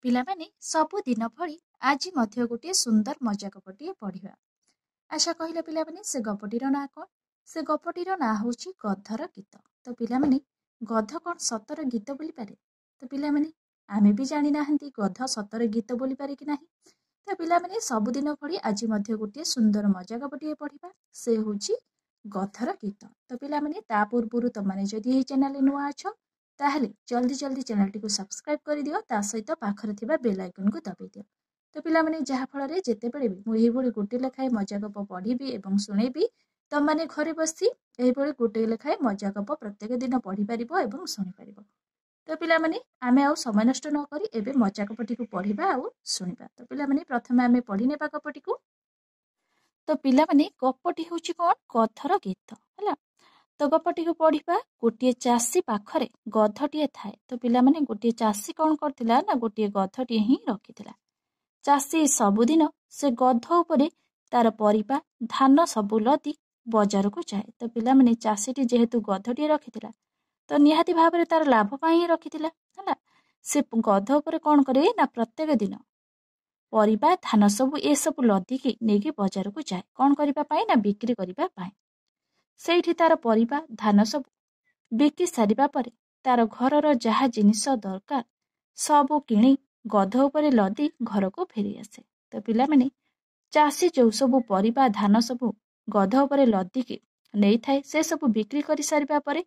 ପିଲାମାନେ ସବୁଦିନ ଭଳି ଆଜି ମଧ୍ୟ ଗୋଟିଏ ସୁନ୍ଦର ମଜା ଗପଟିଏ ପଢ଼ିବା। ଆଶା କହିଲେ ପିଲାମାନେ ସେ ଗପଟିର ନାଁ କ'ଣ? ସେ ଗପଟିର ନାଁ ହେଉଛି ଗଧର ଗୀତ। ତ ପିଲାମାନେ ଗଧ କ'ଣ ସତର ଗୀତ ବୋଲିପାରେ? ତ ପିଲାମାନେ ଆମେ ବି ଜାଣିନାହାନ୍ତି ଗଧ ସତରେ ଗୀତ ବୋଲିପାରେ କି ନାହିଁ। ତ ପିଲାମାନେ ସବୁଦିନ ଭଳି ଆଜି ମଧ୍ୟ ଗୋଟିଏ ସୁନ୍ଦର ମଜା ଗପଟିଏ ପଢ଼ିବା। ସେ ହେଉଛି ଗଧର ଗୀତ। ତ ପିଲାମାନେ ତା ପୂର୍ବରୁ ତମମାନେ ଯଦି ଏହି ଚ୍ୟାନେଲରେ ନୂଆ ଅଛ ତାହେଲେ ଜଲ୍ଦି ଚ୍ୟାନେଲଟିକୁ ସବସ୍କ୍ରାଇବ୍ କରିଦିଅ, ତା ସହିତ ପାଖରେ ଥିବା ବେଲ୍ ଆଇକନକୁ ଦବାଇ ଦିଅ। ତ ପିଲାମାନେ ଯାହାଫଳରେ ଯେତେବେଳେ ବି ମୁଁ ଏହିଭଳି ଗୋଟିଏ ଲେଖାଏଁ ମଜା ଗପ ପଢ଼ିବି ଏବଂ ଶୁଣେଇବି, ତମମାନେ ଘରେ ବସି ଏହିଭଳି ଗୋଟିଏ ଲେଖାଏଁ ମଜା ଗପ ପ୍ରତ୍ୟେକ ଦିନ ପଢ଼ିପାରିବ ଏବଂ ଶୁଣିପାରିବ। ତ ପିଲାମାନେ ଆମେ ଆଉ ସମୟ ନଷ୍ଟ ନ କରି ଏବେ ମଜା ଗପଟିକୁ ପଢ଼ିବା ଆଉ ଶୁଣିବା। ତ ପିଲାମାନେ ପ୍ରଥମେ ଆମେ ପଢ଼ିନେବା ଗପଟିକୁ। ତ ପିଲାମାନେ ଗପଟି ହେଉଛି କ'ଣ? ଗଧର ଗୀତ ହେଲା। ତ ଗପଟିକୁ ପଢ଼ିବା। ଗୋଟିଏ ଚାଷୀ ପାଖରେ ଗଧଟିଏ ଥାଏ। ତ ପିଲାମାନେ ଗୋଟିଏ ଚାଷୀ କ'ଣ କରିଥିଲା ନା ଗୋଟିଏ ଗଧଟିଏ ହିଁ ରଖିଥିଲା। ଚାଷୀ ସବୁଦିନ ସେ ଗଧ ଉପରେ ତାର ପରିବା ଧାନ ସବୁ ଲଦି ବଜାରକୁ ଯାଏ। ତ ପିଲାମାନେ ଚାଷୀଟି ଯେହେତୁ ଗଧଟିଏ ରଖିଥିଲା ତ ନିହାତି ଭାବରେ ତାର ଲାଭ ପାଇଁ ହିଁ ରଖିଥିଲା ହେଲା। ସେ ଗଧ ଉପରେ କ'ଣ କରେ ନା ପ୍ରତ୍ୟେକ ଦିନ ପରିବା ଧାନ ସବୁ ଏସବୁ ଲଦିକି ନେଇକି ବଜାରକୁ ଯାଏ। କ'ଣ କରିବା ପାଇଁ ନା ବିକ୍ରି କରିବା ପାଇଁ। ସେଇଠି ତାର ପରିବା ଧାନ ସବୁ ବିକି ସାରିବା ପରେ ତାର ଘରର ଯାହା ଜିନିଷ ଦରକାର ସବୁ କିଣି ଗଧ ଉପରେ ଲଦି ଘରକୁ ଫେରି ଆସେ। ତ ପିଲାମାନେ ଚାଷୀ ଯେଉଁ ସବୁ ପରିବା ଧାନ ସବୁ ଗଧ ଉପରେ ଲଦିକି ନେଇଥାଏ ସେ ସବୁ ବିକ୍ରି କରି ସାରିବା ପରେ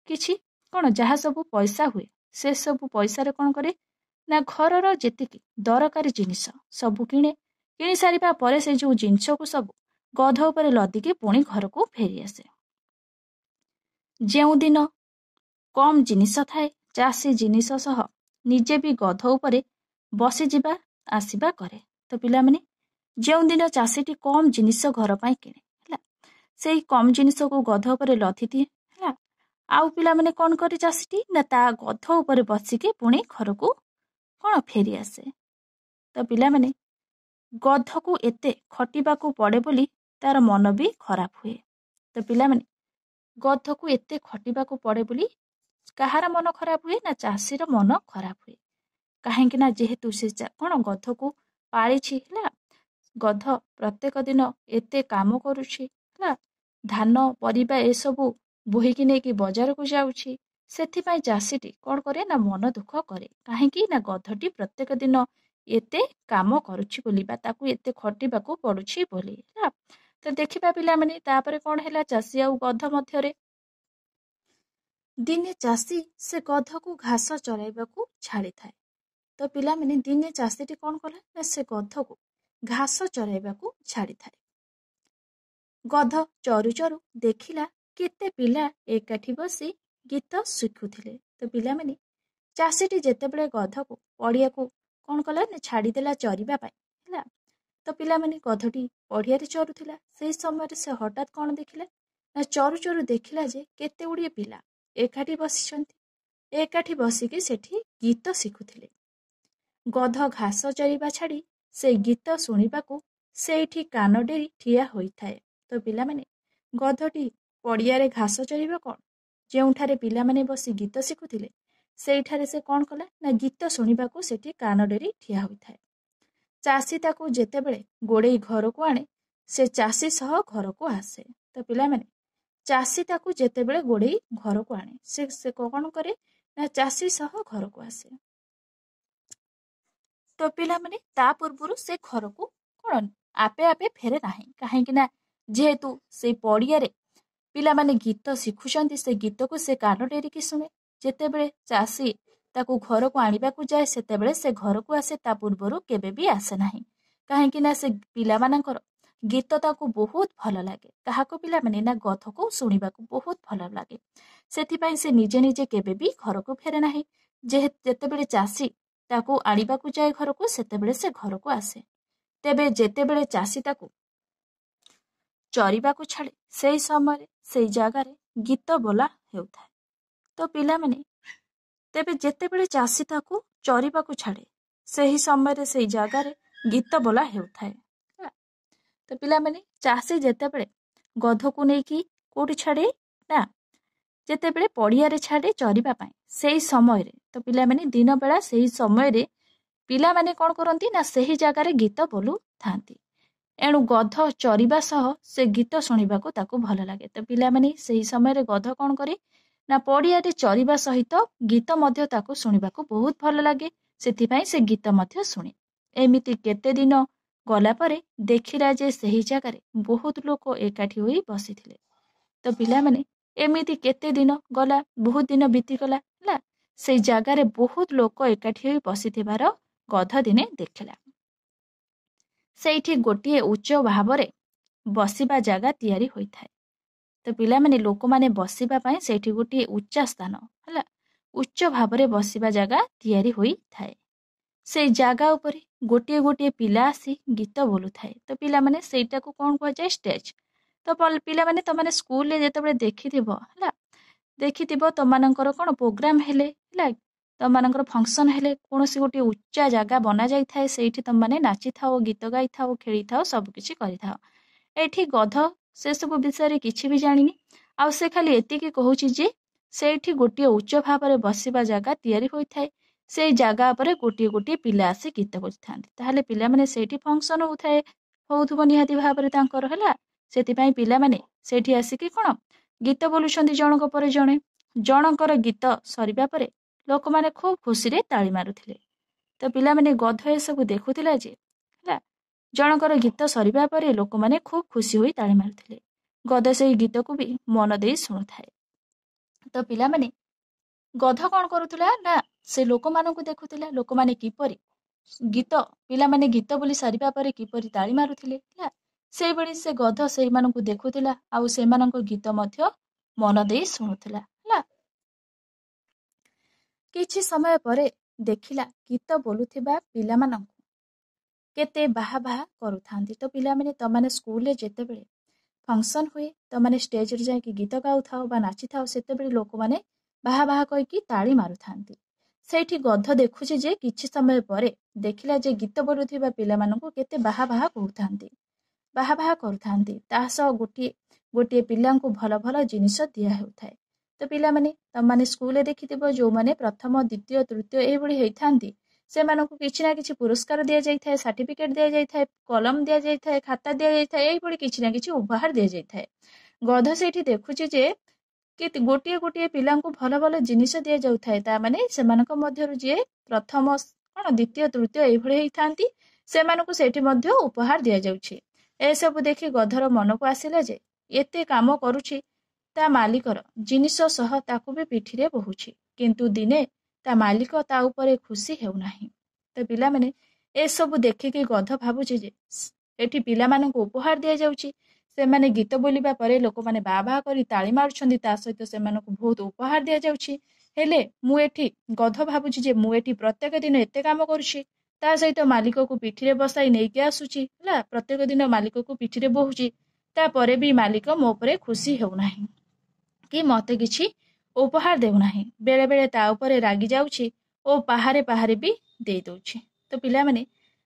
କିଛି କ'ଣ ଯାହା ସବୁ ପଇସା ହୁଏ ସେ ସବୁ ପଇସାରେ କ'ଣ କରେ ନା ଘରର ଯେତିକି ଦରକାରୀ ଜିନିଷ ସବୁ କିଣି ସାରିବା ପରେ ସେ ଯେଉଁ ଜିନିଷକୁ ସବୁ ଗଧ ଉପରେ ଲଦିକି ପୁଣି ଘରକୁ ଫେରି ଆସେ। ଯେଉଁଦିନ କମ୍ ଜିନିଷ ଥାଏ ଚାଷୀ ଜିନିଷ ସହ ନିଜେ ବି ଗଧ ଉପରେ ବସିଯିବା ଆସିବା କରେ। ତ ପିଲାମାନେ ଯେଉଁଦିନ ଚାଷୀଟି କମ୍ ଜିନିଷ ଘର ପାଇଁ କିଣେ ହେଲା, ସେଇ କମ୍ ଜିନିଷକୁ ଗଧ ଉପରେ ଲଦିଦିଏ ହେଲା। ଆଉ ପିଲାମାନେ କ'ଣ କରେ ଚାଷୀଟି ନା ତା ଗଧ ଉପରେ ବସିକି ପୁଣି ଘରକୁ କ'ଣ ଫେରି ଆସେ। ତ ପିଲାମାନେ ଗଧକୁ ଏତେ ଖଟିବାକୁ ପଡ଼େ ବୋଲି ତାର ମନ ବି ଖରାପ ହୁଏ। ତ ପିଲାମାନେ ଗଧକୁ ଏତେ ଖଟିବାକୁ ପଡ଼େ ବୋଲି କାହାର ମନ ଖରାପ ହୁଏ ନା ଚାଷୀର ମନ ଖରାପ ହୁଏ। କାହିଁକି ନା ଯେହେତୁ ସେ କ'ଣ ଗଧକୁ ପାଳିଛି ହେଲା, ଗଧ ପ୍ରତ୍ୟେକ ଦିନ ଏତେ କାମ କରୁଛି ହେଲା, ଧାନ ପରିବା ଏସବୁ ବୋହିକି ନେଇକି ବଜାରକୁ ଯାଉଛି। ସେଥିପାଇଁ ଚାଷୀଟି କ'ଣ କରେ ନା ମନ ଦୁଃଖ କରେ। କାହିଁକି ନା ଗଧଟି ପ୍ରତ୍ୟେକ ଦିନ ଏତେ କାମ କରୁଛି ବୋଲି ବା ତାକୁ ଏତେ ଖଟିବାକୁ ପଡୁଛି ବୋଲି ହେଲା। ତ ଦେଖିବା ପିଲାମାନେ ତାପରେ କ'ଣ ହେଲା ଚାଷୀ ଆଉ ଗଧ ମଧ୍ୟରେ। ଦିନେ ଚାଷୀ ସେ ଗଧକୁ ଘାସ ଚରାଇବାକୁ ଛାଡ଼ିଥାଏ। ତ ପିଲାମାନେ ଦିନେ ଚାଷୀଟି କ'ଣ କଲା ନା ସେ ଗଧକୁ ଘାସ ଚରାଇବାକୁ ଛାଡ଼ିଥାଏ। ଗଧ ଚରୁ ଚରୁ ଦେଖିଲା କେତେ ପିଲା ଏକାଠି ବସି ଗୀତ ଶିଖୁଥିଲେ। ତ ପିଲାମାନେ ଚାଷୀଟି ଯେତେବେଳେ ଗଧକୁ ପଡ଼ିଆକୁ କ'ଣ କଲା ନା ଛାଡ଼ିଦେଲା ଚରିବା ପାଇଁ ହେଲା। ତ ପିଲାମାନେ ଗଧଟି ପଡ଼ିଆରେ ଚରୁଥିଲା। ସେହି ସମୟରେ ସେ ହଠାତ୍ କ'ଣ ଦେଖିଲା ନା ଚରୁ ଚରୁ ଦେଖିଲା ଯେ କେତେ ଗୁଡ଼ିଏ ପିଲା ଏକାଠି ବସିଛନ୍ତି। ଏକାଠି ବସିକି ସେଠି ଗୀତ ଶିଖୁଥିଲେ। ଗଧ ଘାସ ଚରିବା ଛାଡ଼ି ସେ ଗୀତ ଶୁଣିବାକୁ ସେଇଠି କାନ ଡେରି ଠିଆ ହୋଇଥାଏ। ତ ପିଲାମାନେ ଗଧଟି ପଡ଼ିଆରେ ଘାସ ଚରିବ କ'ଣ, ଯେଉଁଠାରେ ପିଲାମାନେ ବସି ଗୀତ ଶିଖୁଥିଲେ ସେଇଠାରେ ସେ କ'ଣ କଲା ନା ଗୀତ ଶୁଣିବାକୁ ସେଠି କାନ ଡେରି ଠିଆ ହୋଇଥାଏ। ଚାଷୀ ତାକୁ ଯେତେବେଳେ ଗୋଡ଼େଇ ଘରକୁ ଆଣେ ସେ ଚାଷୀ ସହ ଘରକୁ ଆସେ। ତ ପିଲାମାନେ ଚାଷୀ ତାକୁ ଯେତେବେଳେ ଗୋଡ଼େଇ ଘରକୁ ଆଣେ ସେ କ'ଣ କରେ ନା ଚାଷୀ ସହ ଘରକୁ ଆସେ। ତ ପିଲାମାନେ ତା ପୂର୍ବରୁ ସେ ଘରକୁ କ'ଣ ଆପେ ଆପେ ଫେରେ ନାହିଁ। କାହିଁକି ନା ଯେହେତୁ ସେ ପଡ଼ିଆରେ ପିଲାମାନେ ଗୀତ ଶିଖୁଛନ୍ତି ସେ ଗୀତକୁ ସେ କାନ ଡେରିକି ଶୁଣେ। ଯେତେବେଳେ ଚାଷୀ ତାକୁ ଘରକୁ ଆଣିବାକୁ ଯାଏ ସେତେବେଳେ ସେ ଘରକୁ ଆସେ, ତା ପୂର୍ବରୁ କେବେ ବି ଆସେ ନାହିଁ। କାହିଁକି ନା ସେ ପିଲାମାନଙ୍କର ଗୀତ ତାକୁ ବହୁତ ଭଲ ଲାଗେ। କାହାକୁ ପିଲାମାନେ ନା ଗଧକୁ ଶୁଣିବାକୁ ବହୁତ ଭଲ ଲାଗେ। ସେଥିପାଇଁ ସେ ନିଜେ ନିଜେ କେବେ ବି ଘରକୁ ଫେରେ ନାହିଁ। ଯେତେବେଳେ ଚାଷୀ ତାକୁ ଆଣିବାକୁ ଯାଏ ଘରକୁ ସେତେବେଳେ ସେ ଘରକୁ ଆସେ। ତେବେ ଯେତେବେଳେ ଚାଷୀ ତାକୁ ଚରିବାକୁ ଛାଡ଼େ ସେଇ ସମୟରେ ସେଇ ଜାଗାରେ ଗୀତ ବୋଲା ହେଉଥାଏ। ତ ପିଲାମାନେ ତେବେ ଯେତେବେଳେ ଚାଷୀ ତାକୁ ଚରିବାକୁ ଛାଡ଼େ ସେହି ସମୟରେ ସେଇ ଜାଗାରେ ଗୀତ ବୋଲା ହେଉଥାଏ। ତ ପିଲାମାନେ ଚାଷୀ ଯେତେବେଳେ ଗଧକୁ ନେଇକି କୋଉଠି ଛାଡ଼େ ନା ଯେତେବେଳେ ପଡ଼ିଆରେ ଛାଡ଼େ ଚରିବା ପାଇଁ ସେଇ ସମୟରେ, ତ ପିଲାମାନେ ଦିନ ବେଳା ସେହି ସମୟରେ ପିଲାମାନେ କ'ଣ କରନ୍ତି ନା ସେହି ଜାଗାରେ ଗୀତ ବୋଲୁଥାନ୍ତି। ଏଣୁ ଗଧ ଚରିବା ସହ ସେ ଗୀତ ଶୁଣିବାକୁ ତାକୁ ଭଲ ଲାଗେ। ତ ପିଲାମାନେ ସେହି ସମୟରେ ଗଧ କ'ଣ କରେ ନା ପଡ଼ିଆରେ ଚରିବା ସହିତ ଗୀତ ମଧ୍ୟ ତାକୁ ଶୁଣିବାକୁ ବହୁତ ଭଲ ଲାଗେ। ସେଥିପାଇଁ ସେ ଗୀତ ମଧ୍ୟ ଶୁଣେ। ଏମିତି କେତେ ଦିନ ଗଲା ପରେ ଦେଖିଲା ଯେ ସେହି ଜାଗାରେ ବହୁତ ଲୋକ ଏକାଠି ହୋଇ ବସିଥିଲେ। ତ ପିଲାମାନେ ଏମିତି କେତେ ଦିନ ଗଲା, ବହୁତ ଦିନ ବିତିଗଲା ହେଲା। ସେଇ ଜାଗାରେ ବହୁତ ଲୋକ ଏକାଠି ହୋଇ ବସିଥିବାର ଗଧ ଦିନେ ଦେଖିଲା। ସେଇଠି ଗୋଟିଏ ଉଚ୍ଚ ଭାବରେ ବସିବା ଜାଗା ତିଆରି ହୋଇଥାଏ। ତ ପିଲାମାନେ ଲୋକମାନେ ବସିବା ପାଇଁ ସେଇଠି ଗୋଟିଏ ଉଚ୍ଚା ସ୍ଥାନ ହେଲା, ଉଚ୍ଚ ଭାବରେ ବସିବା ଜାଗା ତିଆରି ହୋଇଥାଏ। ସେଇ ଜାଗା ଉପରେ ଗୋଟିଏ ଗୋଟିଏ ପିଲା ଆସି ଗୀତ ବୋଲୁଥାଏ। ତ ପିଲାମାନେ ସେଇଟାକୁ କ'ଣ କୁହାଯାଏ? ଷ୍ଟେଜ। ତ ପିଲାମାନେ ତମାନେ ସ୍କୁଲରେ ଯେତେବେଳେ ଦେଖିଥିବ ହେଲା, ଦେଖିଥିବ ତମାନଙ୍କର କ'ଣ ପ୍ରୋଗ୍ରାମ ହେଲେ ହେଲା, ତମାନଙ୍କର ଫଙ୍କସନ ହେଲେ କୌଣସି ଗୋଟିଏ ଉଚ୍ଚା ଜାଗା ବନା ଯାଇଥାଏ। ସେଇଠି ତମାନେ ନାଚିଥାଅ, ଗୀତ ଗାଇଥାଅ, ଖେଳିଥାଅ, ସବୁକିଛି କରିଥାଅ। ଏଠି ଗଧ ସେସବୁ ବିଷୟରେ କିଛି ବି ଜାଣିନି। ଆଉ ସେ ଖାଲି ଏତିକି କହୁଛି ଯେ ସେଇଠି ଗୋଟିଏ ଉଚ୍ଚ ଭାବରେ ବସିବା ଜାଗା ତିଆରି ହୋଇଥାଏ। ସେଇ ଜାଗା ଉପରେ ଗୋଟିଏ ଗୋଟିଏ ପିଲା ଆସି ଗୀତ ବୋଲିଥାନ୍ତି। ତାହେଲେ ପିଲାମାନେ ସେଇଠି ଫଙ୍କସନ ହଉଥିବ ନିହାତି ଭାବରେ ତାଙ୍କର ହେଲା। ସେଥିପାଇଁ ପିଲାମାନେ ସେଇଠି ଆସିକି କ'ଣ ଗୀତ ବୋଲୁଛନ୍ତି ଜଣଙ୍କ ପରେ ଜଣେ। ଜଣଙ୍କର ଗୀତ ସରିବା ପରେ ଲୋକମାନେ ଖୁବ୍ ଖୁସିରେ ତାଳି ମାରୁଥିଲେ। ତ ପିଲାମାନେ ଗଧ ଏସବୁ ଦେଖୁଥିଲା ଯେ ହେଲା, ଜଣଙ୍କର ଗୀତ ସରିବା ପରେ ଲୋକମାନେ ଖୁବ୍ ଖୁସି ହୋଇ ତାଳି ମାରୁଥିଲେ। ଗଧ ସେଇ ଗୀତକୁ ବି ମନ ଦେଇ ଶୁଣୁଥାଏ। ତ ପିଲାମାନେ ଗଧ କ'ଣ କରୁଥିଲା ନା ସେ ଲୋକମାନଙ୍କୁ ଦେଖୁଥିଲା, ଲୋକମାନେ କିପରି ପିଲାମାନେ ଗୀତ ବୋଲି ସାରିବା ପରେ କିପରି ତାଳି ମାରୁଥିଲେ ହେଲା। ସେଇଭଳି ସେ ଗଧ ସେଇମାନଙ୍କୁ ଦେଖୁଥିଲା ଆଉ ସେମାନଙ୍କ ଗୀତ ମଧ୍ୟ ମନ ଦେଇ ଶୁଣୁଥିଲା ହେଲା। କିଛି ସମୟ ପରେ ଦେଖିଲା ଗୀତ ବୋଲୁଥିବା ପିଲାମାନଙ୍କୁ କେତେ ବାହା ବାହା କରୁଥାନ୍ତି। ତ ପିଲାମାନେ ତମାନେ ସ୍କୁଲରେ ଯେତେବେଳେ ଫଙ୍କସନ ହୁଏ, ତମାନେ ଷ୍ଟେଜରେ ଯାଇକି ଗୀତ ଗାଉଥାଉ ବା ନାଚିଥାଉ, ସେତେବେଳେ ଲୋକମାନେ ବାହା ବାହା କହିକି ତାଳି ମାରୁଥାନ୍ତି। ସେଇଠି ଗଧ ଦେଖୁଛି ଯେ କିଛି ସମୟ ପରେ ଦେଖିଲା ଯେ ଗୀତ ବୋଲୁଥିବା ପିଲାମାନଙ୍କୁ କେତେ ବାହା ବାହା କରୁଥାନ୍ତି। ତା ସହ ଗୋଟିଏ ଗୋଟିଏ ପିଲାଙ୍କୁ ଭଲ ଭଲ ଜିନିଷ ଦିଆ ହେଉଥାଏ। ତ ପିଲାମାନେ ତମାନେ ସ୍କୁଲରେ ଦେଖିଥିବ, ଯୋଉମାନେ ପ୍ରଥମ, ଦ୍ୱିତୀୟ, ତୃତୀୟ ଏଇଭଳି ହେଇଥାନ୍ତି, ସେମାନଙ୍କୁ କିଛି ନା କିଛି ପୁରସ୍କାର ଦିଆଯାଇଥାଏ, ସାର୍ଟିଫିକେଟ ଦିଆଯାଇଥାଏ, କଲମ ଦିଆଯାଇଥାଏ, ଖାତା ଦିଆଯାଇଥାଏ, ଏଇଭଳି କିଛି ନା କିଛି ଉପହାର ଦିଆଯାଇଥାଏ। ଗଧ ସେଇଠି ଦେଖୁଛି ଯେ ଗୋଟିଏ ଗୋଟିଏ ପିଲାଙ୍କୁ ଭଲ ଭଲ ଜିନିଷ ଦିଆଯାଉଥାଏ। ତା ମାନେ ସେମାନଙ୍କ ମଧ୍ୟରୁ ଯିଏ ପ୍ରଥମ, ଦ୍ୱିତୀୟ, ତୃତୀୟ ଏଇଭଳି ହେଇଥାନ୍ତି, ସେମାନଙ୍କୁ ସେଇଠି ମଧ୍ୟ ଉପହାର ଦିଆଯାଉଛି। ଏସବୁ ଦେଖି ଗଧର ମନକୁ ଆସିଲା ଯେ ଏତେ କାମ କରୁଛି, ତା ମାଲିକର ଜିନିଷ ସହ ତାକୁ ବି ପିଠିରେ ବୋହୁଛି, କିନ୍ତୁ ଦିନେ ତା ମାଲିକ ତା ଉପରେ ଖୁସି ହେଉନାହିଁ। ତ ପିଲାମାନେ ଏସବୁ ଦେଖିକି ଗଧ ଭାବୁଛି ଯେ ଏଠି ପିଲାମାନଙ୍କୁ ଉପହାର ଦିଆଯାଉଛି, ସେମାନେ ଗୀତ ବୋଲିବା ପରେ ଲୋକମାନେ ବାହା ବାହା କରି ତାଳି ମାରୁଛନ୍ତି, ତା ସହିତ ସେମାନଙ୍କୁ ବହୁତ ଉପହାର ଦିଆଯାଉଛି। ହେଲେ ଗଧ ଭାବୁଛି ଯେ ମୁଁ ଏଠି ପ୍ରତ୍ୟେକ ଦିନ ଏତେ କାମ କରୁଛି, ତା ସହିତ ମାଲିକକୁ ପିଠିରେ ବସାଇ ନେଇକି ଆସୁଛି ହେଲା, ପ୍ରତ୍ୟେକ ଦିନ ମାଲିକକୁ ପିଠିରେ ବୋହୁଛି, ତାପରେ ବି ମାଲିକ ମୋ ଉପରେ ଖୁସି ହେଉନାହିଁ କି ମତେ କିଛି ଉପହାର ଦେଉନାହିଁ। ବେଳେ ବେଳେ ତା ଉପରେ ରାଗି ଯାଉଛି ଓ ପାହାରେ ପାହାରେ ବି ଦେଇ ଦଉଛି। ତ ପିଲାମାନେ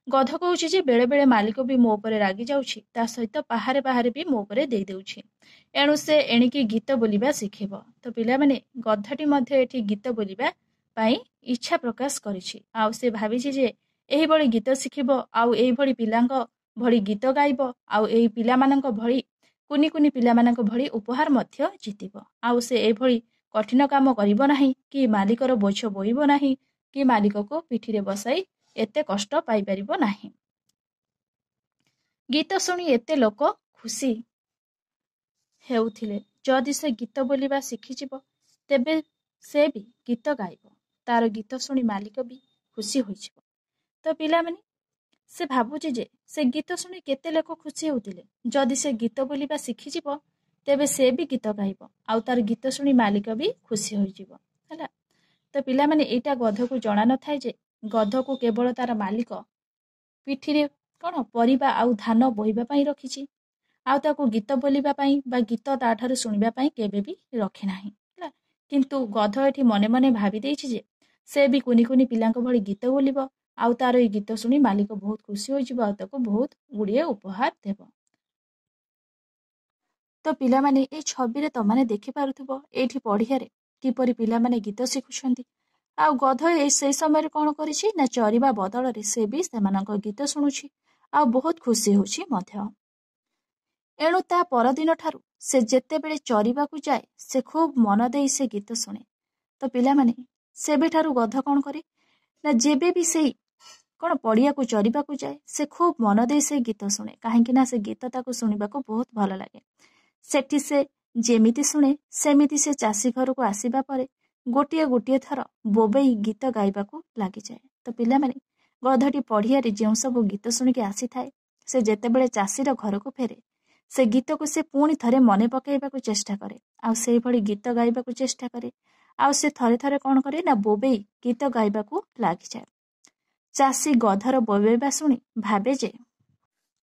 ଗଧ କହୁଛି ଯେ ବେଳେ ବେଳେ ମାଲିକ ବି ମୋ ଉପରେ ରାଗି ଯାଉଛି, ତା ସହିତ ପାହାରେ ପାହାରେ ବି ମୋ ଉପରେ ଦେଇ ଦେଉଛି। ଏଣୁ ସେ ଏଣିକି ଗୀତ ବୋଲିବା ଶିଖିବ। ତ ପିଲାମାନେ ଗଧଟି ମଧ୍ୟ ଏଠି ଗୀତ ବୋଲିବା ପାଇଁ ଇଚ୍ଛା ପ୍ରକାଶ କରିଛି। ଆଉ ସେ ଭାବିଛି ଯେ ଏହିଭଳି ଗୀତ ଶିଖିବ, ଆଉ ଏଇଭଳି ପିଲାଙ୍କ ଭଳି ଗୀତ ଗାଇବ, ଆଉ ଏଇ ପିଲାମାନଙ୍କ ଭଳି କୁନି କୁନି ପିଲାମାନଙ୍କ ଭଳି ଉପହାର ମଧ୍ୟ ଜିତିବ। ଆଉ ସେ ଏଭଳି କଠିନ କାମ କରିବ ନାହିଁ, କି ମାଲିକର ବୋଝ ବୋହିବ ନାହିଁ, କି ମାଲିକକୁ ପିଠିରେ ବସାଇ ଏତେ କଷ୍ଟ ପାଇପାରିବ ନାହିଁ। ଗୀତ ଶୁଣି ଏତେ ଲୋକ ଖୁସି ହେଉଥିଲେ। ଯଦି ସେ ଗୀତ ବୋଲିବା ଶିଖିଯିବ, ତେବେ ସେ ବି ଗୀତ ଗାଇବ, ତାର ଗୀତ ଶୁଣି ମାଲିକ ବି ଖୁସି ହୋଇଯିବ। ତ ପିଲାମାନେ ସେ ଭାବୁଛି ଯେ ସେ ଗୀତ ଶୁଣି କେତେ ଲୋକ ଖୁସି ହେଉଥିଲେ, ଯଦି ସେ ଗୀତ ବୋଲିବା ଶିଖିଯିବ, ତେବେ ସେ ବି ଗୀତ ଗାଇବ, ଆଉ ତାର ଗୀତ ଶୁଣି ମାଲିକ ବି ଖୁସି ହୋଇଯିବ ହେଲା। ତ ପିଲାମାନେ ଏଇଟା ଗଧକୁ ଜଣା ନଥାଏ ଯେ ଗଧକୁ କେବଳ ତାର ମାଲିକ ପିଠିରେ ପରିବା ଆଉ ଧାନ ବୋହିବା ପାଇଁ ରଖିଛି, ଆଉ ତାକୁ ଗୀତ ବୋଲିବା ପାଇଁ ବା ଗୀତ ତାଠାରୁ ଶୁଣିବା ପାଇଁ କେବେ ବି ରଖି ନାହିଁ ହେଲା। କିନ୍ତୁ ଗଧ ଏଠି ମନେ ମନେ ଭାବି ଦେଇଛି ଯେ ସେ ବି କୁନି କୁନି ପିଲାଙ୍କ ଭଳି ଗୀତ ବୋଲିବ, ଆଉ ତାର ଏଇ ଗୀତ ଶୁଣି ମାଲିକ ବହୁତ ଖୁସି ହୋଇଯିବ, ଆଉ ତାକୁ ବହୁତ ଗୁଡ଼ିଏ ଉପହାର ଦେବ। ତ ପିଲାମାନେ ଏଇ ଛବିରେ ତମାନେ ଦେଖିପାରୁଥିବ, ଏଇଠି ପଡ଼ିଆରେ କିପରି ପିଲାମାନେ ଗୀତ ଶିଖୁଛନ୍ତି, ଆଉ ଗଧ ସେଇ ସମୟରେ କ'ଣ କରିଛି ନା ଚରିବା ବଦଳରେ ସେ ବି ସେମାନଙ୍କ ଗୀତ ଶୁଣୁଛି ଆଉ ବହୁତ ଖୁସି ହେଉଛି ମଧ୍ୟ। ଏଣୁ ତା ପରଦିନ ଠାରୁ ସେ ଯେତେବେଳେ ଚରିବାକୁ ଯାଏ ସେ ଖୁବ୍ ମନ ଦେଇ ସେ ଗୀତ ଶୁଣେ। ତ ପିଲାମାନେ ସେବେଠାରୁ ଗଧ କ'ଣ କରେ ନା ଯେବେ ବି ସେଇ କ'ଣ ପଡ଼ିଆକୁ ଚରିବାକୁ ଯାଏ ସେ ଖୁବ୍ ମନ ଦେଇ ସେ ଗୀତ ଶୁଣେ, କାହିଁକି ନା ସେ ଗୀତ ତାକୁ ଶୁଣିବାକୁ ବହୁତ ଭଲ ଲାଗେ। ସେଠି ସେ ଯେମିତି ଶୁଣେ ସେମିତି ସେ ଚାଷୀ ଘରକୁ ଆସିବା ପରେ ଗୋଟିଏ ଗୋଟିଏ ଥର ବୋବେଇ ଗୀତ ଗାଇବାକୁ ଲାଗିଯାଏ। ତ ପିଲାମାନେ ଗଧଟି ପଡ଼ିଆରେ ଯେଉଁ ସବୁ ଗୀତ ଶୁଣିକି ଆସିଥାଏ ସେ ଯେତେବେଳେ ଚାଷୀର ଘରକୁ ଫେରେ ସେ ଗୀତକୁ ସେ ପୁଣି ଥରେ ମନେ ପକାଇବାକୁ ଚେଷ୍ଟା କରେ ଆଉ ସେଇଭଳି ଗୀତ ଗାଇବାକୁ ଚେଷ୍ଟା କରେ ଆଉ ସେ ଥରେ ଥରେ କ'ଣ କରେ ନା ବୋବେଇ ଗୀତ ଗାଇବାକୁ ଲାଗିଯାଏ। ଚାଷୀ ଗଧର ବୋବେଇବା ଶୁଣି ଭାବେ ଯେ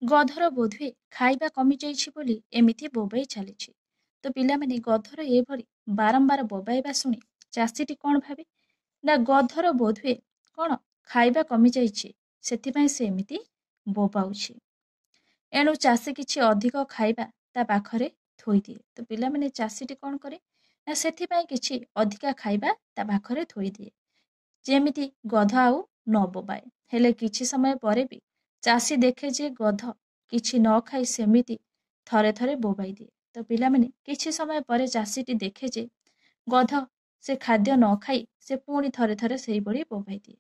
ଗଧର ବୋଧହୁଏ ଖାଇବା କମିଯାଇଛି ବୋଲି ଏମିତି ବୋବେଇ ଚାଲିଛି। ତ ପିଲାମାନେ ଗଧର ଏଭଳି ବାରମ୍ବାର ବୋବାଇବା ଶୁଣି ଚାଷୀଟି କ'ଣ ଭାବେ ନା ଗଧର ବୋଧହୁଏ କ'ଣ ଖାଇବା କମିଯାଇଛି, ସେଥିପାଇଁ ସେ ଏମିତି ବୋବାଉଛି। ଏଣୁ ଚାଷୀ କିଛି ଅଧିକ ଖାଇବା ତା ପାଖରେ ଥୋଇଦିଏ। ତ ପିଲାମାନେ ଚାଷୀଟି କ'ଣ କରେ ନା ସେଥିପାଇଁ କିଛି ଅଧିକା ଖାଇବା ତା ପାଖରେ ଥୋଇଦିଏ ଯେମିତି ଗଧ ଆଉ ନ ବୋବାଏ। ହେଲେ କିଛି ସମୟ ପରେ ବି ଚାଷୀ ଦେଖେ ଯେ ଗଧ କିଛି ନ ଖାଇ ସେମିତି ଥରେ ଥରେ ବୋବାଇ ଦିଏ। ତ ପିଲାମାନେ କିଛି ସମୟ ପରେ ଚାଷୀଟି ଦେଖେ ଯେ ଗଧ ସେ ଖାଦ୍ୟ ନ ଖାଇ ସେ ପୁଣି ଥରେ ଥରେ ସେଇଭଳି ବୋବାଇ ଦିଏ।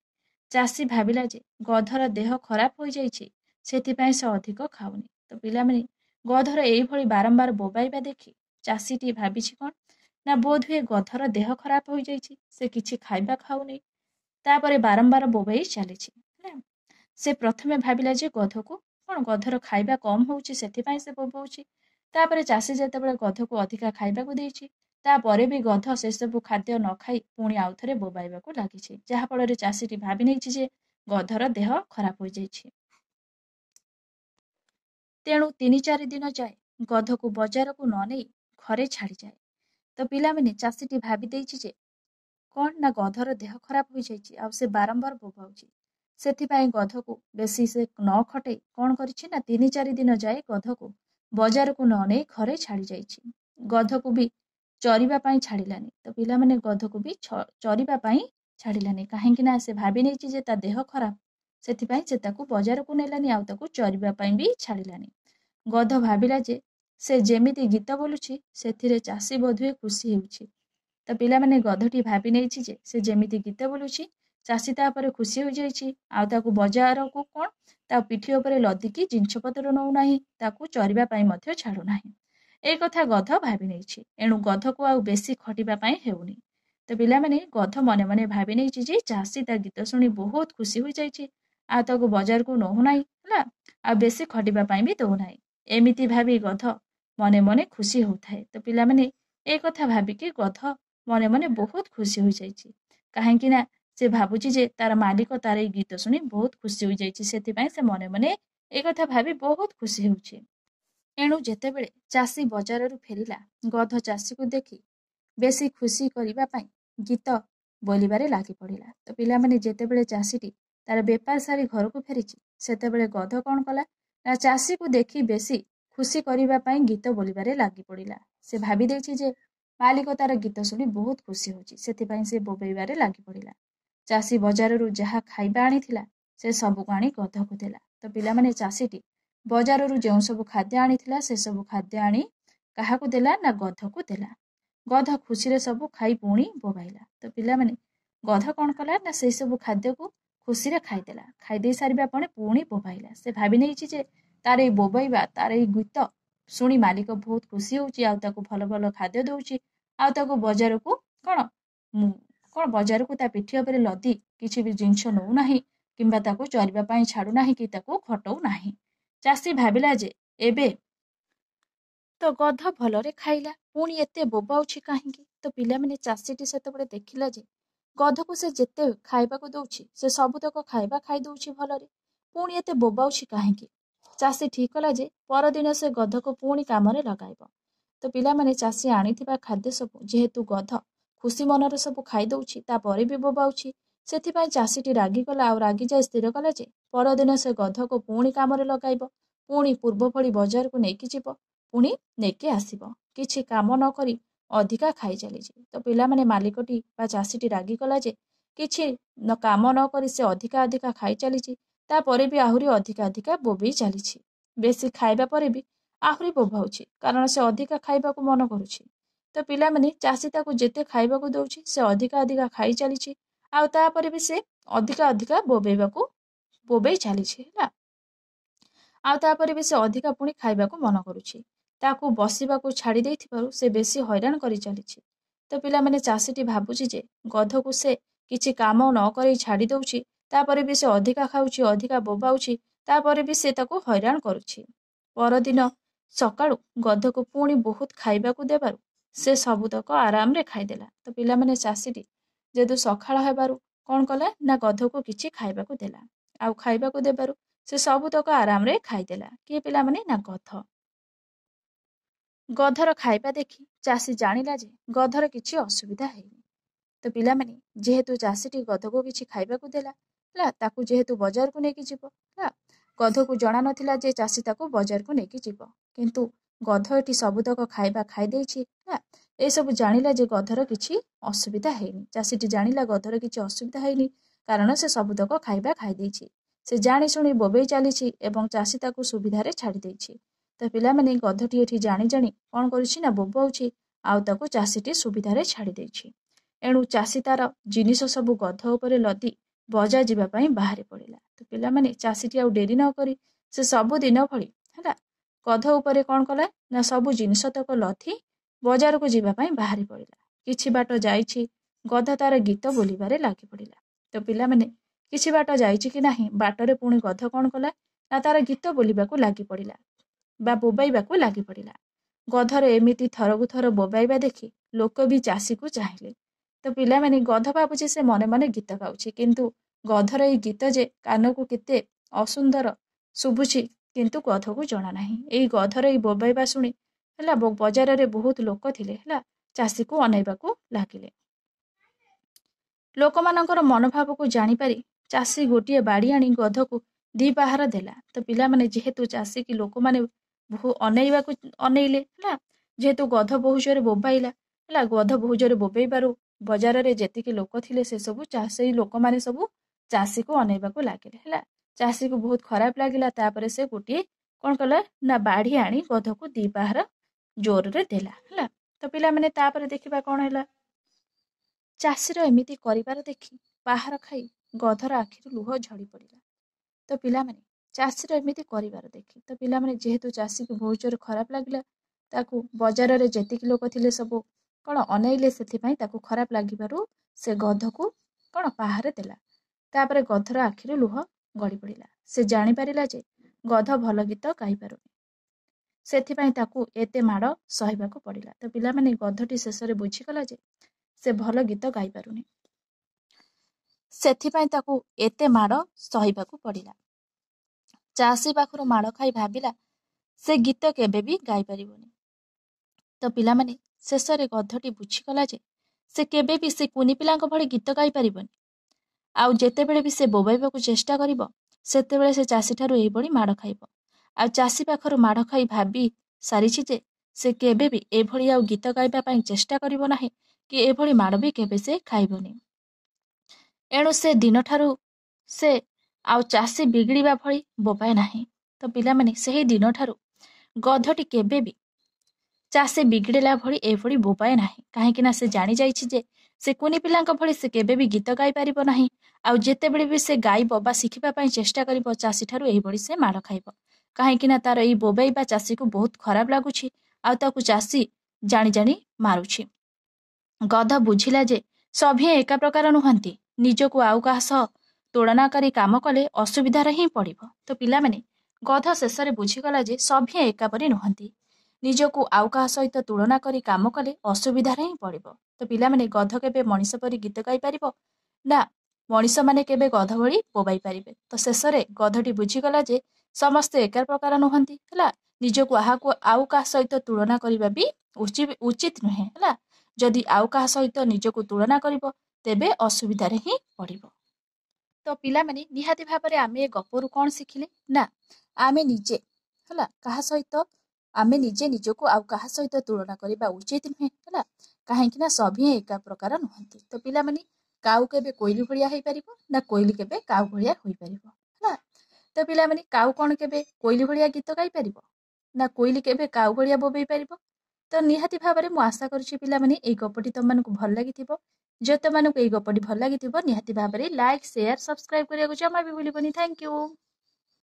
ଚାଷୀ ଭାବିଲା ଯେ ଗଧର ଦେହ ଖରାପ ହୋଇଯାଇଛି, ସେଥିପାଇଁ ସେ ଅଧିକ ଖାଉନି। ତ ପିଲାମାନେ ଗଧର ଏଇଭଳି ବାରମ୍ବାର ବୋବାଇବା ଦେଖି ଚାଷୀଟି ଭାବିଛି କ'ଣ ନା ବୋଧହୁଏ ଗଧର ଦେହ ଖରାପ ହୋଇଯାଇଛି, ସେ କିଛି ଖାଇବା ଖାଉନି, ତାପରେ ବାରମ୍ବାର ବୋବେଇ ଚାଲିଛି। ସେ ପ୍ରଥମେ ଭାବିଲା ଯେ ଗଧକୁ କ'ଣ ଗଧର ଖାଇବା କମ୍ ହେଉଛି ସେଥିପାଇଁ ସେ ବୋବଉଛି। ତାପରେ ଚାଷୀ ଯେତେବେଳେ ଗଧକୁ ଅଧିକା ଖାଇବାକୁ ଦେଇଛି ତାପରେ ବି ଗଧ ସେସବୁ ଖାଦ୍ୟ ନ ଖାଇ ପୁଣି ଆଉଥରେ ବୋବାଇବାକୁ ଲାଗିଛି, ଯାହାଫଳରେ ଚାଷୀଟି ଭାବି ନେଇଛି ଯେ ଗଧର ଦେହ ଖରାପ ହୋଇଯାଇଛି। ତେଣୁ 3-4 ଦିନ ଯାଏ ଗଧକୁ ବଜାରକୁ ନ ନେଇ ଘରେ ଛାଡ଼ିଯାଏ। ତ ପିଲାମାନେ ଚାଷୀଟି ଭାବି ଦେଇଛି ଯେ କ'ଣ ନା ଗଧର ଦେହ ଖରାପ ହୋଇଯାଇଛି ଆଉ ସେ ବାରମ୍ବାର ବୋବାଉଛି, ସେଥିପାଇଁ ଗଧକୁ ବେଶୀ ସେ ନ ଖଟେଇ କ'ଣ କରିଛି ନା 3-4 ଦିନ ଯାଏ ଗଧକୁ ବଜାରକୁ ନ ନେଇ ଘରେ ଛାଡ଼ି ଯାଇଛି। ଗଧକୁ ବି ଚରିବା ପାଇଁ ଛାଡ଼ିଲାନି। ତ ପିଲାମାନେ ଗଧକୁ ବି ଚରିବା ପାଇଁ ଛାଡ଼ିଲାନି, କାହିଁକି ନା ସେ ଭାବି ନେଇଛି ଯେ ତା ଦେହ ଖରାପ, ସେଥିପାଇଁ ସେ ତାକୁ ବଜାରକୁ ନେଲାନି ଆଉ ତାକୁ ଚରିବା ପାଇଁ ବି ଛାଡ଼ିଲାନି। ଗଧ ଭାବିଲା ଯେ ସେ ଯେମିତି ଗୀତ ବୋଲୁଛି ସେଥିରେ ଚାଷୀ ବୋଧହୁଏ ଖୁସି ହେଉଛି। ତ ପିଲାମାନେ ଗଧଟି ଭାବି ନେଇଛି ଯେ ସେ ଯେମିତି ଗୀତ ବୋଲୁଛି ଚାଷୀ ତାପରେ ଖୁସି ହୋଇଯାଇଛି ଆଉ ତାକୁ ବଜାରକୁ କ'ଣ ତା ପିଠି ଉପରେ ଲଦିକି ଜିନିଷପତ୍ର ନେଉନାହିଁ, ତାକୁ ଚରିବା ପାଇଁ ମଧ୍ୟ ଛାଡ଼ୁନାହିଁ। এই କଥା ଗଧ ଭାବି ନେଇଛି। ଏଣୁ ଗଧକୁ ଆଉ ବେଶୀ ଖଟିବା ପାଇଁ ହେଉନି। ତ ପିଲାମାନେ ଗଧ ମନେ ମନେ ଭାବି ନେଇଛି ଯେ ଚାଷୀ ତା ଗୀତ ଶୁଣି ବହୁତ ଖୁସି ହୋଇଯାଇଛି ଆଉ ତାକୁ ବଜାରକୁ ନେଉନାହିଁ, ହେଲା, ଆଉ ବେଶୀ ଖଟିବା ପାଇଁ ବି ଦେଉନାହିଁ। ଏମିତି ଭାବି ଗଧ ମନେ ମନେ ଖୁସି ହେଉଥାଏ। ତ ପିଲାମାନେ ଏ କଥା ଭାବିକି ଗଧ ମନେ ମନେ ବହୁତ ଖୁସି ହୋଇଯାଇଛି, କାହିଁକି ନା ସେ ଭାବୁଛି ଯେ ତାର ମାଲିକ ତାର ଏଇ ଗୀତ ଶୁଣି ବହୁତ ଖୁସି ହୋଇଯାଇଛି, ସେଥିପାଇଁ ସେ ମନେ ମନେ ଏ କଥା ଭାବି ବହୁତ ଖୁସି ହେଉଛି। ଏଣୁ ଯେତେବେଳେ ଚାଷୀ ବଜାରରୁ ଫେରିଲା ଗଧ ଚାଷୀକୁ ଦେଖି ବେଶୀ ଖୁସି କରିବା ପାଇଁ ଗୀତ ବୋଲିବାରେ ଲାଗି ପଡ଼ିଲା। ତ ପିଲାମାନେ ଯେତେବେଳେ ଚାଷୀଟି ତାର ବେପାର ସାରି ଘରକୁ ଫେରିଛି ସେତେବେଳେ ଗଧ କ'ଣ କଲା ନା ଚାଷୀକୁ ଦେଖି ବେଶୀ ଖୁସି କରିବା ପାଇଁ ଗୀତ ବୋଲିବାରେ ଲାଗି ପଡ଼ିଲା। ସେ ଭାବି ଦେଇଛି ଯେ ମାଲିକ ତାର ଗୀତ ଶୁଣି ବହୁତ ଖୁସି ହେଉଛି, ସେଥିପାଇଁ ସେ ବୋବେଇବାରେ ଲାଗି ପଡ଼ିଲା। ଚାଷୀ ବଜାରରୁ ଯାହା ଖାଇବା ଆଣିଥିଲା ସେ ସବୁକୁ ଆଣି ଗଧକୁ ଦେଲା। ତ ପିଲାମାନେ ଚାଷୀଟି ବଜାରରୁ ଯେଉଁ ସବୁ ଖାଦ୍ୟ ଆଣିଥିଲା ସେ ସବୁ ଖାଦ୍ୟ ଆଣି କାହାକୁ ଦେଲା ନା ଗଧକୁ ଦେଲା। ଗଧ ଖୁସିରେ ସବୁ ଖାଇ ପୁଣି ବୋବାଇଲା। ତ ପିଲାମାନେ ଗଧ କ'ଣ କଲା ନା ସେଇ ସବୁ ଖାଦ୍ୟକୁ ଖୁସିରେ ଖାଇଦେଲା। ଖାଇଦେଇ ସାରିବା ପରେ ପୁଣି ବୋବାଇଲା। ସେ ଭାବି ନେଇଛି ଯେ ତାର ଏଇ ବୋବାଇବା, ତାର ଏଇ ଗୀତ ଶୁଣି ମାଲିକ ବହୁତ ଖୁସି ହେଉଛି ଆଉ ତାକୁ ଭଲ ଭଲ ଖାଦ୍ୟ ଦେଉଛି ଆଉ ତାକୁ ବଜାରକୁ କ'ଣ ବଜାରକୁ ତା ପିଠି ଉପରେ ଲଦି କିଛି ବି ଜିନିଷ ନେଉନାହିଁ କିମ୍ବା ତାକୁ ଚରିବା ପାଇଁ ଛାଡ଼ୁନାହିଁ କି ତାକୁ ଖଟଉ ନାହିଁ। ଚାଷୀ ଭାବିଲା ଯେ ଏବେ ତ ଗଧ ଭଲରେ ଖାଇଲା, ପୁଣି ଏତେ ବୋବାଉଛି କାହିଁକି? ତ ପିଲାମାନେ ଚାଷୀଟି ସେତେବେଳେ ଦେଖିଲା ଯେ ଗଧକୁ ସେ ଯେତେ ଖାଇବାକୁ ଦଉଛି ସେ ସବୁତକ ଖାଇବା ଖାଇଦଉଛି ଭଲରେ, ପୁଣି ଏତେ ବୋବାଉଛି କାହିଁକି? ଚାଷୀ ଠିକ୍ କଲା ଯେ ପରଦିନ ସେ ଗଧକୁ ପୁଣି କାମରେ ଲଗାଇବ। ତ ପିଲାମାନେ ଚାଷୀ ଆଣିଥିବା ଖାଦ୍ୟ ସବୁ ଯେହେତୁ ଗଧ ଖୁସି ମନରେ ସବୁ ଖାଇଦଉଛି ତାପରେ ବି ବୋବାଉଛି, ସେଥିପାଇଁ ଚାଷୀଟି ରାଗିଗଲା ଆଉ ରାଗିଯାଇ ସ୍ଥିର କଲା ଯେ ପରଦିନ ସେ ଗଧକୁ ପୁଣି କାମରେ ଲଗାଇବ, ପୁଣି ପୂର୍ବ ଭଳି ବଜାରକୁ ନେଇକି ଯିବ, ପୁଣି ନେଇକି ଆସିବ, କିଛି କାମ ନ କରି ଅଧିକା ଖାଇ ଚାଲିଛି। ତ ପିଲାମାନେ ମାଲିକଟି ବା ଚାଷୀଟି ରାଗିଗଲା ଯେ କିଛି କାମ ନ କରି ସେ ଅଧିକା ଅଧିକା ଖାଇ ଚାଲିଛି, ତାପରେ ବି ଆହୁରି ଅଧିକା ଅଧିକା ବୋବେଇ ଚାଲିଛି। ବେଶୀ ଖାଇବା ପରେ ବି ଆହୁରି ବୋବାଉଛି, କାରଣ ସେ ଅଧିକା ଖାଇବାକୁ ମନ କରୁଛି। ତ ପିଲାମାନେ ଚାଷୀ ତାକୁ ଯେତେ ଖାଇବାକୁ ଦଉଛି ସେ ଅଧିକା ଅଧିକା ଖାଇ ଚାଲିଛି, ଆଉ ତାପରେ ବି ସେ ଅଧିକା ଅଧିକା ବୋବେଇ ଚାଲିଛି ହେଲା। ଆଉ ତାପରେ ବି ସେ ଅଧିକା ପୁଣି ଖାଇବାକୁ ମନ କରୁଛି। ତାକୁ ବସିବାକୁ ଛାଡ଼ି ଦେଇଥିବାରୁ ସେ ବେଶୀ ହଇରାଣ କରି ଚାଲିଛି। ତ ପିଲାମାନେ ଚାଷୀଟି ଭାବୁଛି ଯେ ଗଧକୁ ସେ କିଛି କାମ ନ କରି ଛାଡ଼ି ଦଉଛି, ତାପରେ ବି ସେ ଅଧିକା ଖାଉଛି, ଅଧିକା ବୋବାଉଛି, ତାପରେ ବି ସେ ତାକୁ ହଇରାଣ କରୁଛି। ପରଦିନ ସକାଳୁ ଗଧକୁ ପୁଣି ବହୁତ ଖାଇବାକୁ ଦେବାରୁ ସେ ସବୁତକ ଆରାମରେ ଖାଇଦେଲା। ତ ପିଲାମାନେ ଚାଷୀଟି ଯେହେତୁ ସକାଳ ହେବାରୁ କ'ଣ କଲା ନା ଗଧକୁ କିଛି ଖାଇବାକୁ ଦେଲା, ଆଉ ଖାଇବାକୁ ଦେବାରୁ ସେ ସବୁତକ ଆରାମରେ ଖାଇଦେଲା। କିଏ ପିଲାମାନେ? ନା ଗଧ। ଗଧର ଖାଇବା ଦେଖି ଚାଷୀ ଜାଣିଲା ଯେ ଗଧର କିଛି ଅସୁବିଧା ହେଇନି। ତ ପିଲାମାନେ ଯେହେତୁ ଚାଷୀଟି ଗଧକୁ କିଛି ଖାଇବାକୁ ଦେଲା ହେଲା, ତାକୁ ଯେହେତୁ ବଜାରକୁ ନେଇକି ଯିବ ହେଲା, ଗଧକୁ ଜଣା ନଥିଲା ଯେ ଚାଷୀ ତାକୁ ବଜାରକୁ ନେଇକି ଯିବ, କିନ୍ତୁ ଗଧ ଏଠି ସବୁତକ ଖାଇବା ଖାଇ ଦେଇଛି ହେଲା। ଏସବୁ ଜାଣିଲା ଯେ ଗଧର କିଛି ଅସୁବିଧା ହେଇନି। ଚାଷୀଟି ଜାଣିଲା ଗଧର କିଛି ଅସୁବିଧା ହେଇନି, କାରଣ ସେ ସବୁତକ ଖାଇବା ଖାଇ ଦେଇଛି। ସେ ଜାଣି ଶୁଣି ବୋବେଇ ଚାଲିଛି ଏବଂ ଚାଷୀ ତାକୁ ସୁବିଧାରେ ଛାଡ଼ି ଦେଇଛି। ତ ପିଲାମାନେ ଗଧଟି ଏଠି ଜାଣି ଜାଣି କ'ଣ କରୁଛି ନା ବୋବାଉଛି, ଆଉ ତାକୁ ଚାଷୀଟି ସୁବିଧାରେ ଛାଡ଼ି ଦେଇଛି। ଏଣୁ ଚାଷୀ ତାର ଜିନିଷ ସବୁ ଗଧ ଉପରେ ଲଦି ବଜାର ଯିବା ପାଇଁ ବାହାରି ପଡ଼ିଲା। ତ ପିଲାମାନେ ଚାଷୀଟି ଆଉ ଡେରି ନ କରି ସେ ସବୁଦିନ ଭଳି ହେଲା ଗଧ ଉପରେ କ'ଣ କଲା ନା ସବୁ ଜିନିଷ ତକ ଲଦି ବଜାରକୁ ଯିବା ପାଇଁ ବାହାରି ପଡ଼ିଲା। କିଛି ବାଟ ଯାଇଛି ଗଧ ତାର ଗୀତ ବୋଲିବାରେ ଲାଗି ପଡ଼ିଲା। ତ ପିଲାମାନେ କିଛି ବାଟ ଯାଇଛି କି ନାହିଁ, ବାଟରେ ପୁଣି ଗଧ କ'ଣ କଲା ନା ତାର ଗୀତ ବୋଲିବାକୁ ଲାଗି ପଡ଼ିଲା ବା ବୋବାଇବାକୁ ଲାଗି ପଡ଼ିଲା। ଗଧର ଏମିତି ଥରକୁ ଥର ବୋବାଇବା ଦେଖି ଲୋକ ବି ଚାଷୀକୁ ଚାହିଁଲେ। ତ ପିଲାମାନେ ଗଧ ଭାବୁଛି ସେ ମନେ ମନେ ଗୀତ ଗାଉଛି, କିନ୍ତୁ ଗଧର ଏଇ ଗୀତ ଯେ କାନକୁ କେତେ ଅସୁନ୍ଦର ଶୁଭୁଛି କିନ୍ତୁ ଗଧକୁ ଜଣା ନାହିଁ। ଏଇ ଗଧର ଏଇ ବୋବାଇବା ଶୁଣି ହେଲା ବଜାରରେ ବହୁତ ଲୋକ ଥିଲେ ହେଲା, ଚାଷୀକୁ ଅନେଇବାକୁ ଲାଗିଲେ। ଲୋକମାନଙ୍କର ମନୋଭାବକୁ ଜାଣିପାରି ଚାଷୀ ଗୋଟିଏ ବାଡ଼ି ଆଣି ଗଧକୁ ଦି ପାହାର ଦେଲା। ତ ପିଲାମାନେ ଯେହେତୁ ଚାଷୀକି ଲୋକମାନେ ଅନେଇଲେ ହେଲା, ଯେହେତୁ ଗଧ ବହୁ ଜୋରେ ବୋବାଇଲା ହେଲା, ଗଧ ବହୁ ଜୋରେ ବୋବେଇବାରୁ ବଜାରରେ ଯେତିକି ଲୋକ ଥିଲେ ସେ ସବୁ ସେଇ ଲୋକମାନେ ସବୁ ଚାଷୀକୁ ଅନେଇବାକୁ ଲାଗିଲେ ହେଲା। ଚାଷୀକୁ ବହୁତ ଖରାପ ଲାଗିଲା। ତାପରେ ସେ ଗୋଟିଏ କ'ଣ କଲା ନା ବାଢ଼ି ଆଣି ଗଧକୁ ଦି ପାହାର ଜୋରରେ ଦେଲା ହେଲା। ତ ପିଲାମାନେ ତାପରେ ଦେଖିବା କ'ଣ ହେଲା। ଚାଷୀର ଏମିତି କରିବାର ଦେଖି ପାହାର ଖାଇ ଗଧର ଆଖିରୁ ଲୁହ ଝଡ଼ି ପଡ଼ିଲା। ତ ପିଲାମାନେ ଚାଷୀର ଏମିତି କରିବାର ଦେଖି ତ ପିଲାମାନେ ଯେହେତୁ ଚାଷୀକୁ ବହୁତ ଜୋରେ ଖରାପ ଲାଗିଲା, ତାକୁ ବଜାରରେ ଯେତିକି ଲୋକ ଥିଲେ ସବୁ କ'ଣ ଅନେଇଲେ, ସେଥିପାଇଁ ତାକୁ ଖରାପ ଲାଗିବାରୁ ସେ ଗଧକୁ କ'ଣ ପାହାର ଦେଲା। ତାପରେ ଗଧର ଆଖିରୁ ଲୁହ ଗଡ଼ି ପଡ଼ିଲା। ସେ ଜାଣିପାରିଲା ଯେ ଗଧ ଭଲ ଗୀତ ଗାଇପାରୁନି, ସେଥିପାଇଁ ତାକୁ ଏତେ ମାଡ଼ ସହିବାକୁ ପଡ଼ିଲା। ତ ପିଲାମାନେ ଗଧଟି ଶେଷରେ ବୁଝିଗଲା ଯେ ସେ ଭଲ ଗୀତ ଗାଇପାରୁନି, ସେଥିପାଇଁ ତାକୁ ଏତେ ମାଡ଼ ସହିବାକୁ ପଡ଼ିଲା। ଚାଷୀ ପାଖରୁ ମାଡ଼ ଖାଇ ଭାବିଲା ସେ ଗୀତ କେବେ ବି ଗାଇପାରିବନି। ତ ପିଲାମାନେ ଶେଷରେ ଗଧଟି ବୁଝିଗଲା ଯେ ସେ କେବେ ବି ସେ କୁନି ପିଲାଙ୍କ ଭଳି ଗୀତ ଗାଇପାରିବନି, ଆଉ ଯେତେବେଳେ ବି ସେ ବୋବାଇବାକୁ ଚେଷ୍ଟା କରିବ ସେତେବେଳେ ସେ ଚାଷୀଠାରୁ ଏଇଭଳି ମାଡ଼ ଖାଇବ। ଆଉ ଚାଷୀ ପାଖରୁ ମାଡ଼ ଖାଇ ଭାବି ସାରିଛି ଯେ ସେ କେବେ ବି ଏଭଳି ଆଉ ଗୀତ ଗାଇବା ପାଇଁ ଚେଷ୍ଟା କରିବ ନାହିଁ, କି ଏଭଳି ମାଡ଼ ବି କେବେ ସେ ଖାଇବନି। ଏଣୁ ସେ ଦିନଠାରୁ ସେ ଆଉ ଚାଷୀ ବିଗିଡ଼ିବା ଭଳି ବୋବାଏ ନାହିଁ। ତ ପିଲାମାନେ ସେହି ଦିନଠାରୁ ଗଧଟି କେବେ ବି ଚାଷୀ ବିଗିଡ଼ିଲା ଭଳି ଏଭଳି ବୋବାଏ ନାହିଁ, କାହିଁକି ନା ସେ ଜାଣିଯାଇଛି ଯେ ସେ କୁନି ପିଲାଙ୍କ ଭଳି ସେ କେବେ ବି ଗୀତ ଗାଇପାରିବ ନାହିଁ। ଆଉ ଯେତେବେଳେ ବି ସେ ଗାଇବ ବା ଶିଖିବା ପାଇଁ ଚେଷ୍ଟା କରିବ ଚାଷୀଠାରୁ ଏଇଭଳି ସେ ମାଡ଼ ଖାଇବ, କାହିଁକି ନା ତାର ଏଇ ବୋବାଇବା ଚାଷୀକୁ ବହୁତ ଖରାପ ଲାଗୁଛି, ଆଉ ତାକୁ ଚାଷୀ ଜାଣି ଜାଣି ମାରୁଛି। ଗଧ ବୁଝିଲା ଯେ ସଭିଏଁ ଏକା ପ୍ରକାର ନୁହନ୍ତି, ନିଜକୁ ଆଉ କାହା ସହ ତୁଳନା କରି କାମ କଲେ ଅସୁବିଧାରେ ହିଁ ପଡ଼ିବ। ତ ପିଲାମାନେ ଗଧ ଶେଷରେ ବୁଝିଗଲା ଯେ ସଭିଏଁ ଏକାପରି ନୁହନ୍ତି, ନିଜକୁ ଆଉ କାହା ସହିତ ତୁଳନା କରି କାମ କଲେ ଅସୁବିଧାରେ ହିଁ ପଡ଼ିବ। ତ ପିଲାମାନେ ଗଧ କେବେ ମଣିଷ ପରି ଗୀତ ଗାଇପାରିବ ନା ମଣିଷମାନେ କେବେ ଗଧ ଭଳି ବୋବାଇ ପାରିବେ। ତ ଶେଷରେ ଗଧଟି ବୁଝିଗଲା ଯେ ସମସ୍ତେ ଏକା ପ୍ରକାର ନୁହନ୍ତି ହେଲା, ନିଜକୁ ଆଉ କାହା ସହିତ ତୁଳନା କରିବା ବି ଉଚିତ ନୁହେଁ ହେଲା। ଯଦି ଆଉ କାହା ସହିତ ନିଜକୁ ତୁଳନା କରିବ ତେବେ ଅସୁବିଧାରେ ହିଁ ପଡ଼ିବ। ତ ପିଲାମାନେ ନିହାତି ଭାବରେ ଆମେ ଏ ଗପରୁ କ'ଣ ଶିଖିଲେ ନା ଆମେ ନିଜେ ହେଲା ଆମେ ନିଜେ ନିଜକୁ ଆଉ କାହା ସହିତ ତୁଳନା କରିବା ଉଚିତ ନୁହେଁ ହେଲା, କାହିଁକି ନା ସଭିଏଁ ଏକା ପ୍ରକାର ନୁହନ୍ତି। ତ ପିଲାମାନେ काऊ केबे कोइली भलिया होई परिबो ना कोइली केबे काऊ भलिया होई परिबो ହେଲା। ତ ପିଲାମାନେ କାଉ କ'ଣ କେବେ କୋଇଲି ଭଳିଆ ଗୀତ ଗାଇପାରିବ ନା କୋଇଲି କେବେ କାଉ ଭଳିଆ ବୋବେଇ ପାରିବ? ତ ନିହାତି ଭାବରେ ମୁଁ ଆଶା କରୁଛି ପିଲାମାନେ ଏଇ ଗପଟି ତମମାନଙ୍କୁ ଭଲ ଲାଗିଥିବ। ଯଦି ତମମାନଙ୍କୁ ଏଇ ଗପଟି ଭଲ ଲାଗିଥିବ ନିହାତି ଭାବରେ ଲାଇକ୍ ସେୟାର ସବସ୍କ୍ରାଇବ କରିବାକୁ ଜମା ବି ଭୁଲିବନି। Thank you.